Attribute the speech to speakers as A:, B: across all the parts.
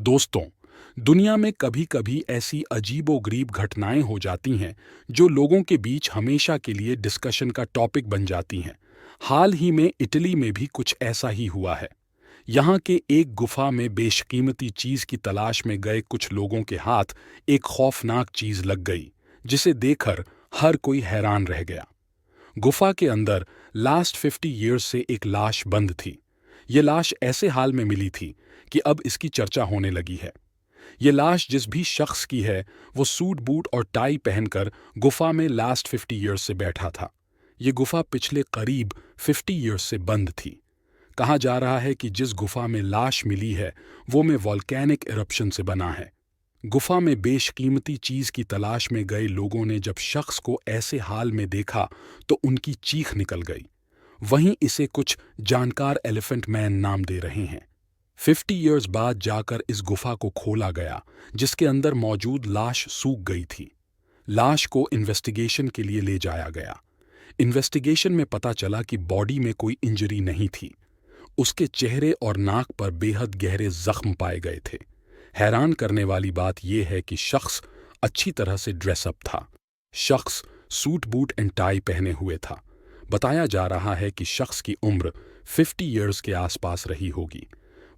A: दोस्तों, दुनिया में कभी-कभी ऐसी अजीबो-गरीब घटनाएं हो जाती हैं जो लोगों के बीच हमेशा के लिए डिस्कशन का टॉपिक बन जाती हैं। हाल ही में इटली में भी कुछ ऐसा ही हुआ है। यहाँ के एक गुफा में बेशकीमती चीज की तलाश में गए कुछ लोगों के हाथ एक खौफनाक चीज लग गई, जिसे देखकर हर कोई हैरान रह गया। गुफा के अंदर लास्ट 50 ईयर्स से एक लाश बंद थी। ये लाश ऐसे हाल में मिली थी कि अब इसकी चर्चा होने लगी है। ये लाश जिस भी शख्स की है, वो सूट बूट और टाई पहनकर गुफा में लास्ट 50 ईयर्स से बैठा था। ये गुफा पिछले करीब 50 ईयर्स से बंद थी। कहा जा रहा है कि जिस गुफा में लाश मिली है, वो में वॉल्केनिक इरप्शन से बना है। गुफा में बेशकीमती चीज की तलाश में गए लोगों ने जब शख्स को ऐसे हाल में देखा तो उनकी चीख निकल गई। वहीं इसे कुछ जानकार एलिफेंट मैन नाम दे रहे हैं। 50 ईयर्स बाद जाकर इस गुफा को खोला गया, जिसके अंदर मौजूद लाश सूख गई थी। लाश को इन्वेस्टिगेशन के लिए ले जाया गया। इन्वेस्टिगेशन में पता चला कि बॉडी में कोई इंजरी नहीं थी। उसके चेहरे और नाक पर बेहद गहरे जख्म पाए गए थे। हैरान करने वाली बात यह है कि शख्स अच्छी तरह से ड्रेसअप था। शख्स सूट बूट एंड टाई पहने हुए था। बताया जा रहा है कि शख्स की उम्र 50 ईयर्स के आसपास रही होगी।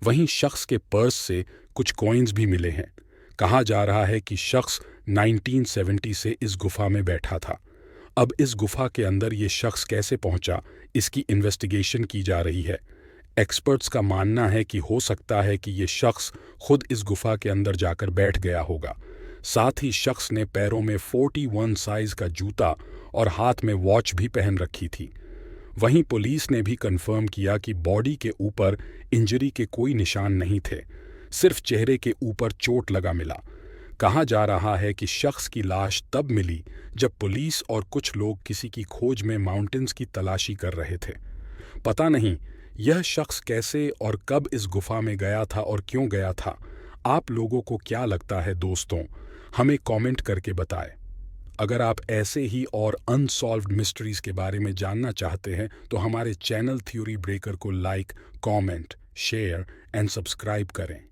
A: वहीं शख्स के पर्स से कुछ कॉइन्स भी मिले हैं। कहा जा रहा है कि शख्स 1970 से इस गुफा में बैठा था। अब इस गुफा के अंदर ये शख्स कैसे पहुंचा, इसकी इन्वेस्टिगेशन की जा रही है। एक्सपर्ट्स का मानना है कि हो सकता है कि ये शख्स खुद इस गुफा के अंदर जाकर बैठ गया होगा। साथ ही शख्स ने पैरों में 41 साइज का जूता और हाथ में वॉच भी पहन रखी थी। वहीं पुलिस ने भी कंफर्म किया कि बॉडी के ऊपर इंजरी के कोई निशान नहीं थे, सिर्फ चेहरे के ऊपर चोट लगा मिला। कहा जा रहा है कि शख्स की लाश तब मिली जब पुलिस और कुछ लोग किसी की खोज में माउंटेन्स की तलाशी कर रहे थे। पता नहीं यह शख्स कैसे और कब इस गुफा में गया था और क्यों गया था। आप लोगों को क्या लगता है दोस्तों, हमें कमेंट करके बताएं। अगर आप ऐसे ही और अनसॉल्व्ड मिस्ट्रीज के बारे में जानना चाहते हैं तो हमारे चैनल थ्योरी ब्रेकर को like, comment, share and subscribe करें।